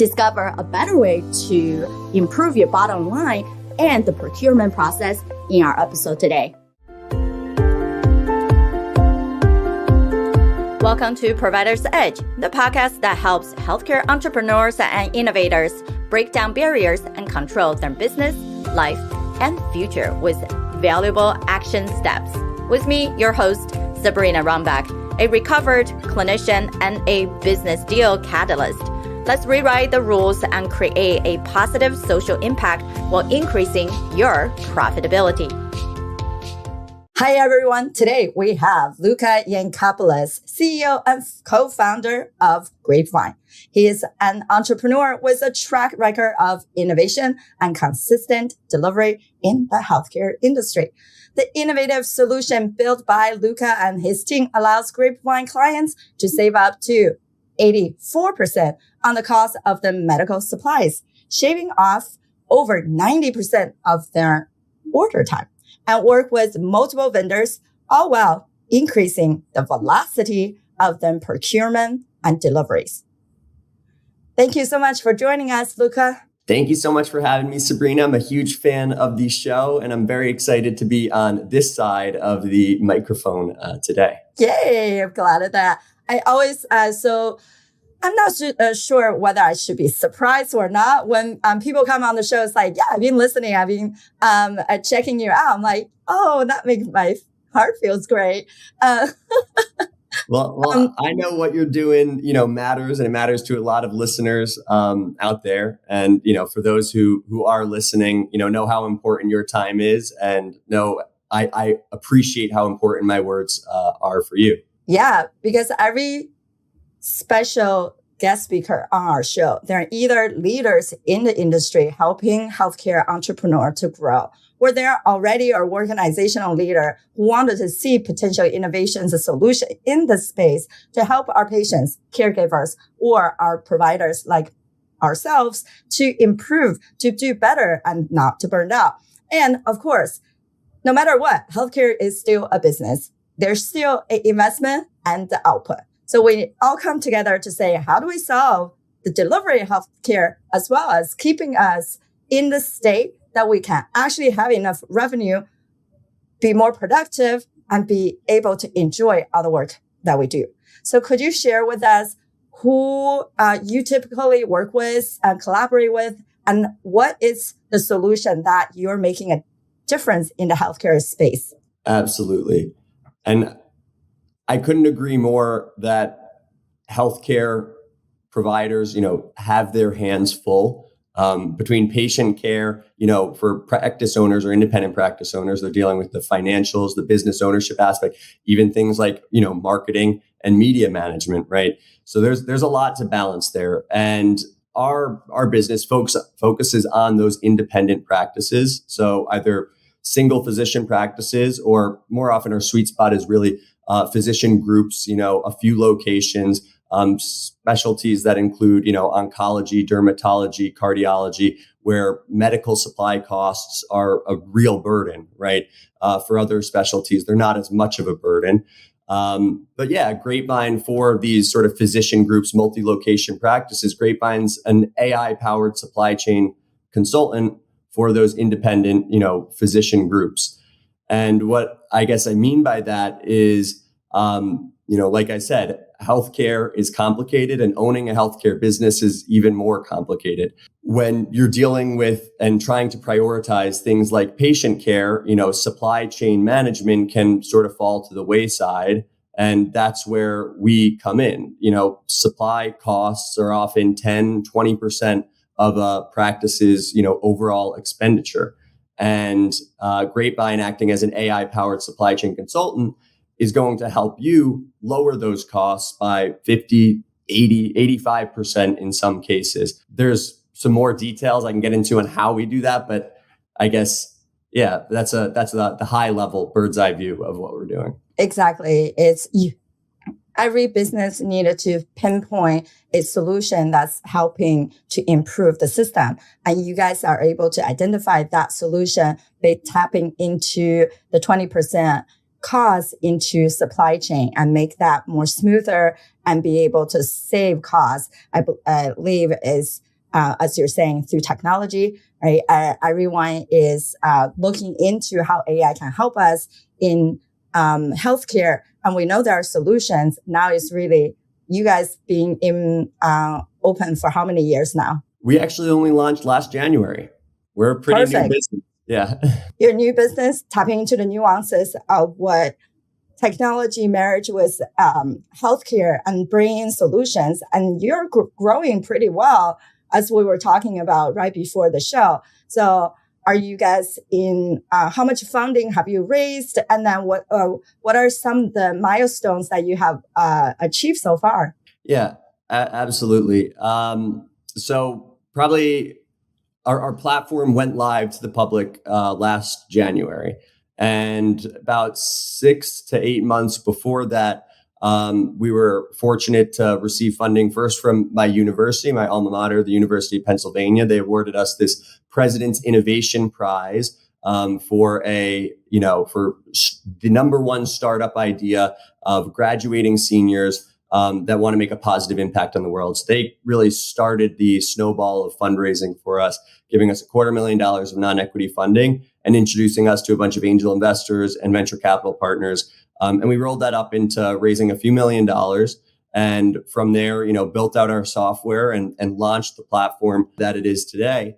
Discover a better way to improve your bottom line and the procurement process in our episode today. Welcome to Provider's Edge, the podcast that helps healthcare entrepreneurs and innovators break down barriers and control their business, life, and future with valuable action steps. With me, your host, Sabrina Runbeck, a recovered clinician and a business deal catalyst. Let's rewrite the rules and create a positive social impact while increasing your profitability. Hi, everyone. Today, we have Luca Yankopoulos, CEO and co-founder of Grapevine. He is an entrepreneur with a track record of innovation and consistent delivery in the healthcare industry. The innovative solution built by Luca and his team allows Grapevine clients to save up to 84% on the cost of the medical supplies, shaving off over 90% of their order time, and work with multiple vendors, all while increasing the velocity of their procurement and deliveries. Thank you so much for joining us, Luca. Thank you so much for having me, Sabrina. I'm a huge fan of the show, and I'm very excited to be on this side of the microphone today. Yay, I'm glad of that. I always, I'm not sure whether I should be surprised or not when people come on the show. It's like, yeah, I've been listening. I've been checking you out. I'm like, oh, that makes my heart feels great. Well, I know what you're doing, matters, and it matters to a lot of listeners out there. And, for those who are listening, know how important your time is, and know I appreciate how important my words are for you. Yeah, because every special guest speaker on our show, they're either leaders in the industry helping healthcare entrepreneurs to grow, or they're already an organizational leader who wanted to see potential innovations and solutions in the space to help our patients, caregivers, or our providers like ourselves to improve, to do better, and not to burn out. And of course, no matter what, healthcare is still a business. There's still an investment and the output. So we all come together to say, how do we solve the delivery of healthcare as well as keeping us in the state that we can actually have enough revenue, be more productive, and be able to enjoy all the work that we do. So could you share with us who you typically work with and collaborate with, and what is the solution that you're making a difference in the healthcare space? Absolutely. And I couldn't agree more that healthcare providers, have their hands full between patient care, for practice owners or independent practice owners. They're dealing with the financials, the business ownership aspect, even things like, marketing and media management, right? So there's a lot to balance there. And our business focuses on those independent practices. So either single physician practices, or more often our sweet spot is really physician groups, a few locations, specialties that include, oncology, dermatology, cardiology, where medical supply costs are a real burden, right? For other specialties, they're not as much of a burden. But yeah, Grapevine, for these sort of physician groups, multi-location practices, Grapevine's an AI-powered supply chain consultant for those independent, physician groups. And what I guess I mean by that is, like I said, healthcare is complicated, and owning a healthcare business is even more complicated. When you're dealing with and trying to prioritize things like patient care, supply chain management can sort of fall to the wayside. And that's where we come in. Supply costs are often 10, 20% of a practice's, overall expenditure. And Grapevine, acting as an AI-powered supply chain consultant, is going to help you lower those costs by 50, 80, 85% in some cases. There's some more details I can get into on how we do that, but I guess, yeah, that's the high level bird's eye view of what we're doing. Exactly. Every business needed to pinpoint a solution that's helping to improve the system. And you guys are able to identify that solution by tapping into the 20% cost into supply chain and make that more smoother and be able to save costs. I believe is as you're saying, through technology, right? Everyone is looking into how AI can help us in healthcare. And we know there are solutions. Now it's really you guys being in open for how many years now? We actually only launched last Janujanuary. We're a pretty new business. Yeah. Your new business, tapping into the nuances of what technology marriage with healthcare and bringing solutions. And you're growing pretty well, as we were talking about right before the show. So are you guys in, how much funding have you raised? And then what are some of the milestones that you have achieved so far? Yeah, absolutely. So probably our platform went live to the public last January. And about 6 to 8 months before that, we were fortunate to receive funding first from my university, my alma mater, the University of Pennsylvania. They awarded us this President's Innovation Prize for the number one startup idea of graduating seniors that want to make a positive impact on the world. So they really started the snowball of fundraising for us, giving us $250,000 of non-equity funding and introducing us to a bunch of angel investors and venture capital partners. And we rolled that up into raising a few $1,000,000. And from there, built out our software and launched the platform that it is today.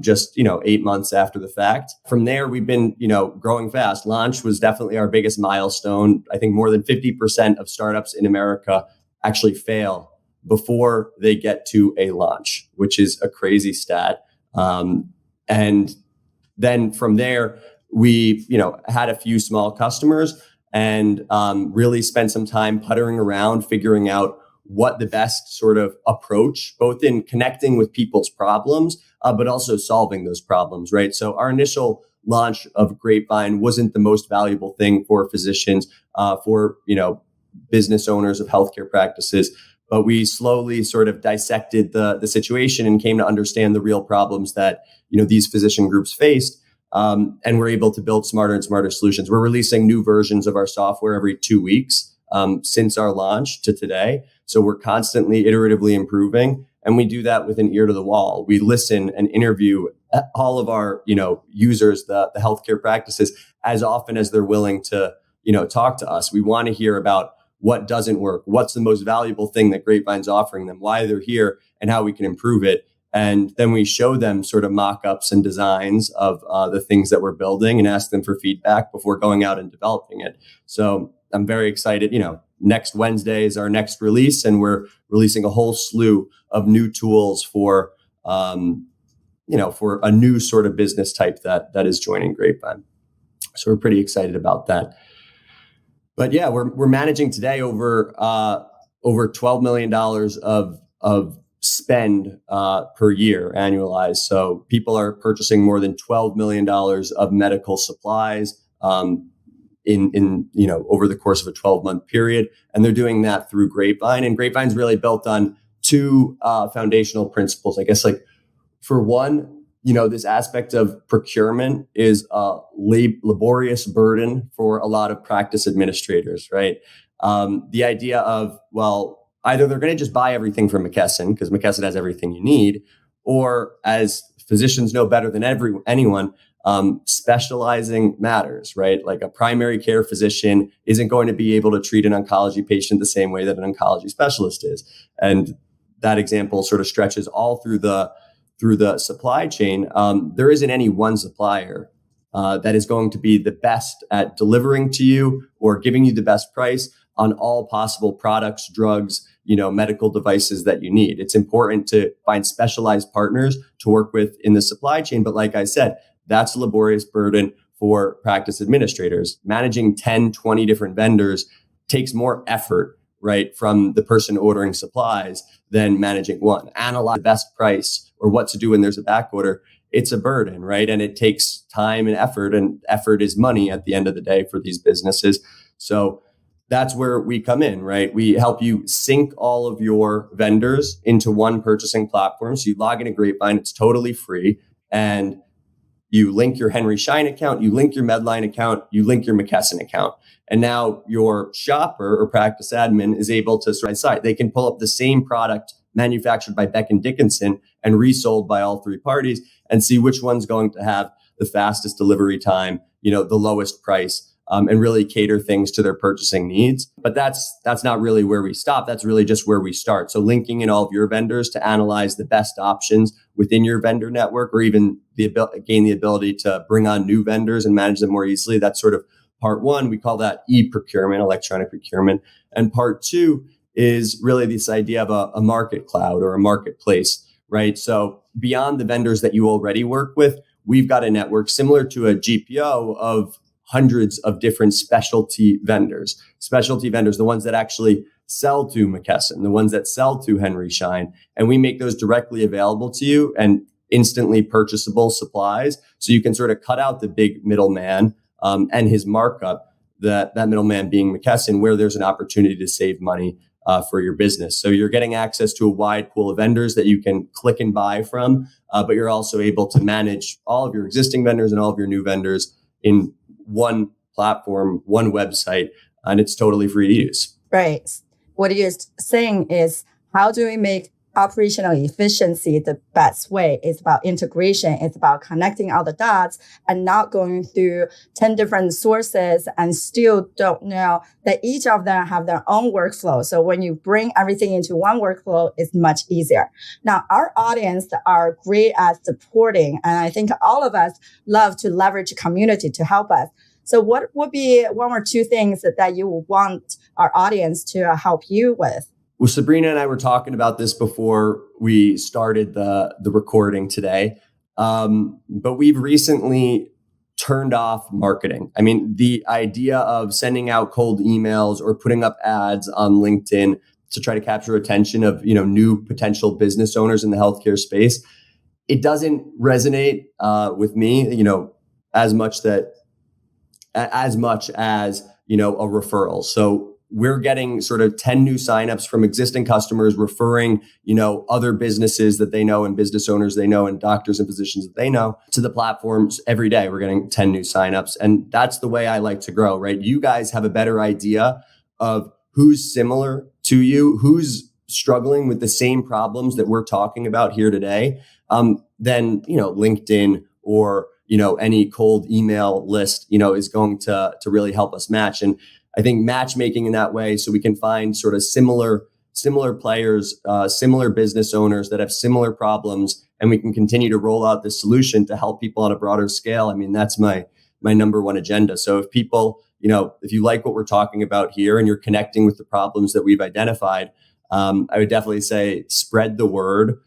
Just 8 months after the fact. From there, we've been, growing fast. Launch was definitely our biggest milestone. I think more than 50% of startups in America actually fail before they get to a launch, which is a crazy stat. And then from there, we, had a few small customers and really spent some time puttering around, figuring out what the best sort of approach, both in connecting with people's problems, but also solving those problems, right? So our initial launch of Grapevine wasn't the most valuable thing for physicians, for, business owners of healthcare practices, but we slowly sort of dissected the situation and came to understand the real problems that, these physician groups faced. And we're able to build smarter and smarter solutions. We're releasing new versions of our software every 2 weeks since our launch to today. So we're constantly iteratively improving. And we do that with an ear to the wall. We listen and interview all of our, users, the healthcare practices, as often as they're willing to, talk to us. We want to hear about what doesn't work, what's the most valuable thing that Grapevine's offering them, why they're here, and how we can improve it. And then we show them sort of mock-ups and designs of the things that we're building and ask them for feedback before going out and developing it. So I'm very excited. Next Wednesday is our next release, and we're releasing a whole slew of new tools for, for a new sort of business type that is joining Grapevine. So we're pretty excited about that. But yeah, we're managing today over $12 million of spend per year annualized. So people are purchasing more than $12 million of medical supplies in over the course of a 12-month period, and they're doing that through Grapevine. And Grapevine's really built on two foundational principles. I guess, like, for one, this aspect of procurement is a laborious burden for a lot of practice administrators, right? The idea of, well, either they're going to just buy everything from McKesson because McKesson has everything you need, or, as physicians know better than anyone, specializing matters, right? Like, a primary care physician isn't going to be able to treat an oncology patient the same way that an oncology specialist is. And that example sort of stretches all through the supply chain. There isn't any one supplier that is going to be the best at delivering to you or giving you the best price on all possible products, drugs, medical devices that you need. It's important to find specialized partners to work with in the supply chain. But like I said, that's a laborious burden for practice administrators. Managing 10, 20 different vendors takes more effort, right, from the person ordering supplies than managing one. Analyze the best price or what to do when there's a back order. It's a burden, right? And it takes time and effort is money at the end of the day for these businesses. So that's where we come in, right? We help you sync all of your vendors into one purchasing platform. So you log into Grapevine, it's totally free. And you link your Henry Schein account, you link your Medline account, you link your McKesson account. And now your shopper or practice admin is able to side. They can pull up the same product manufactured by Beck and Dickinson and resold by all three parties, and see which one's going to have the fastest delivery time, the lowest price, and really cater things to their purchasing needs. But that's not really where we stop. That's really just where we start. So linking in all of your vendors to analyze the best options within your vendor network, or even gain the ability to bring on new vendors and manage them more easily. That's sort of part one. We call that e-procurement, electronic procurement. And part two is really this idea of a market cloud or a marketplace, right? So beyond the vendors that you already work with, we've got a network similar to a GPO of hundreds of different specialty vendors, the ones that actually sell to McKesson, the ones that sell to Henry Schein. And we make those directly available to you and instantly purchasable supplies. So you can sort of cut out the big middleman and his markup, that middleman being McKesson, where there's an opportunity to save money for your business. So you're getting access to a wide pool of vendors that you can click and buy from, but you're also able to manage all of your existing vendors and all of your new vendors in one platform, one website, and it's totally free to use. Right. What you're saying is, how do we make operational efficiency the best way? It's about integration. It's about connecting all the dots and not going through 10 different sources and still don't know that each of them have their own workflow. So when you bring everything into one workflow, it's much easier. Now, our audience are great at supporting, and I think all of us love to leverage community to help us. So what would be one or two things that you would want our audience to help you with? Well, Sabrina and I were talking about this before we started the recording today. But we've recently turned off marketing. I mean, the idea of sending out cold emails or putting up ads on LinkedIn to try to capture attention of, new potential business owners in the healthcare space, it doesn't resonate with me, as much as, a referral. So we're getting sort of 10 new signups from existing customers referring, other businesses that they know and business owners they know and doctors and physicians that they know to the platforms every day. We're getting 10 new signups. And that's the way I like to grow, right? You guys have a better idea of who's similar to you, who's struggling with the same problems that we're talking about here today, than, LinkedIn or, any cold email list, is going to really help us match. And I think matchmaking in that way, so we can find sort of similar players, similar business owners that have similar problems, and we can continue to roll out this solution to help people on a broader scale. I mean, that's my number one agenda. So if people, if you like what we're talking about here and you're connecting with the problems that we've identified, I would definitely say spread the word,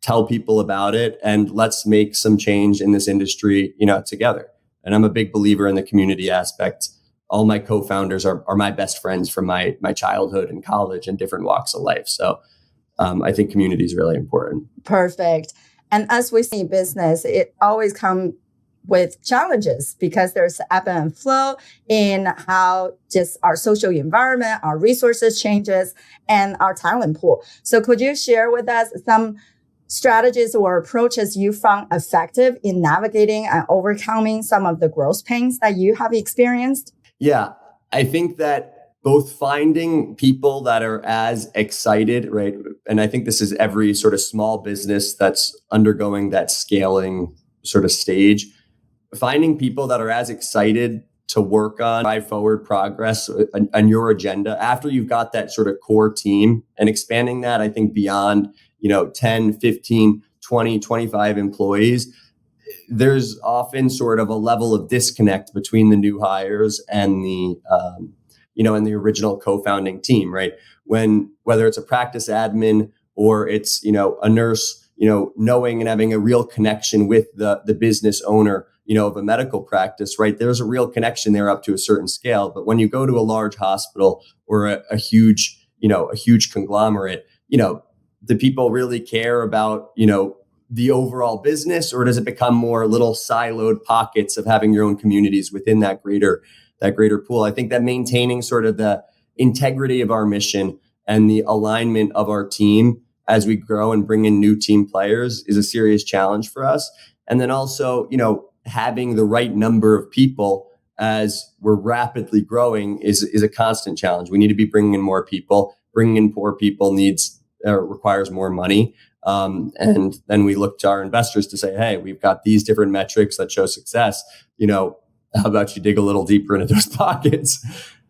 tell people about it, and let's make some change in this industry, together. And I'm a big believer in the community aspect. All my co-founders are my best friends from my childhood and college and different walks of life. So I think community is really important. Perfect. And as we see business, it always comes with challenges because there's ebb and flow in how just our social environment, our resources changes, and our talent pool. So could you share with us some strategies or approaches you found effective in navigating and overcoming some of the growth pains that you have experienced? Yeah, I think that both finding people that are as excited, right? And I think this is every sort of small business that's undergoing that scaling sort of stage. Finding people that are as excited to work on drive forward progress on your agenda after you've got that sort of core team, and expanding that, I think, beyond, 10, 15, 20, 25 employees. There's often sort of a level of disconnect between the new hires and the, and the original co-founding team, right? Whether it's a practice admin or it's, a nurse, knowing and having a real connection with the business owner, of a medical practice, right? There's a real connection there up to a certain scale. But when you go to a large hospital or a huge conglomerate, do people really care about, the overall business, or does it become more little siloed pockets of having your own communities within that greater pool? I think that maintaining sort of the integrity of our mission and the alignment of our team as we grow and bring in new team players is a serious challenge for us. And then also, having the right number of people as we're rapidly growing is a constant challenge. We need to be bringing in more people. Bringing in poor people needs requires more money. And then we look to our investors to say, hey, we've got these different metrics that show success. How about you dig a little deeper into those pockets?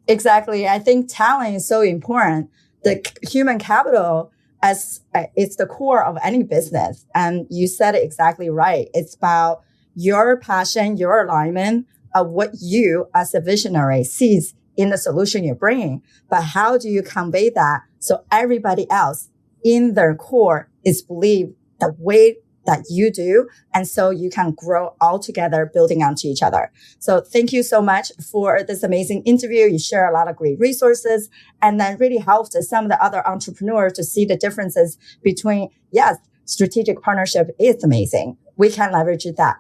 Exactly. I think talent is so important. The human capital it's the core of any business. And you said it exactly right. It's about your passion, your alignment of what you as a visionary sees in the solution you're bringing. But how do you convey that so everybody else in their core is believe the way that you do, and so you can grow all together, building onto each other. So thank you so much for this amazing interview. You share a lot of great resources, and then really helped some of the other entrepreneurs to see the differences between, yes, strategic partnership is amazing. We can leverage that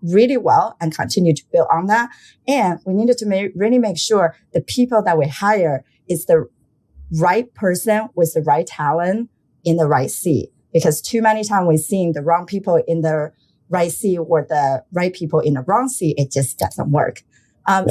really well and continue to build on that. And we needed to really make sure the people that we hire is the right person with the right talent in the right seat. Because too many times we've seen the wrong people in the right seat or the right people in the wrong seat. It just doesn't work.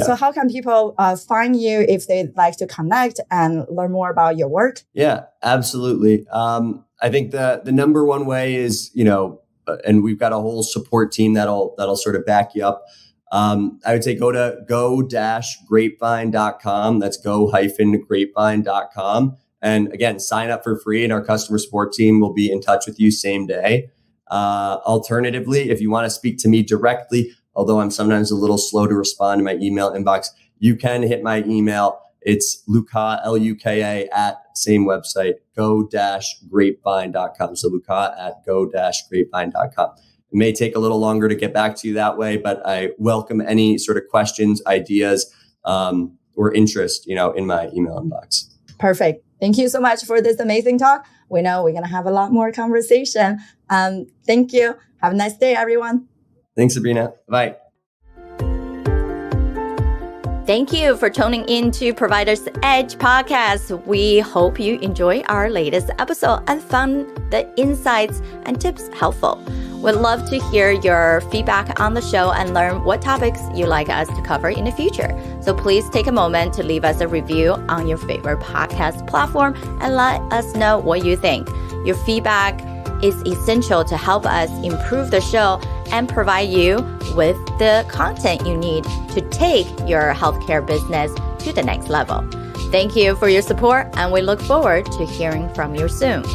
So how can people find you if they'd like to connect and learn more about your work? Yeah, absolutely. I think the number one way is, and we've got a whole support team that'll sort of back you up. I would say go to go-grapevine.com. That's go-grapevine.com. And again, sign up for free and our customer support team will be in touch with you same day. Alternatively, if you want to speak to me directly, although I'm sometimes a little slow to respond to my email inbox, you can hit my email. It's Luka, Luka at same website, go-grapevine.com. So Luka at go-grapevine.com. It may take a little longer to get back to you that way, but I welcome any sort of questions, ideas, or interest, in my email inbox. Perfect. Thank you so much for this amazing talk. We know we're going to have a lot more conversation. Thank you. Have a nice day, everyone. Thanks, Sabrina. Bye. Thank you for tuning in to Provider's Edge podcast. We hope you enjoy our latest episode and found the insights and tips helpful. We'd love to hear your feedback on the show and learn what topics you'd like us to cover in the future. So please take a moment to leave us a review on your favorite podcast platform and let us know what you think. Your feedback is essential to help us improve the show and provide you with the content you need to take your healthcare business to the next level. Thank you for your support, and we look forward to hearing from you soon.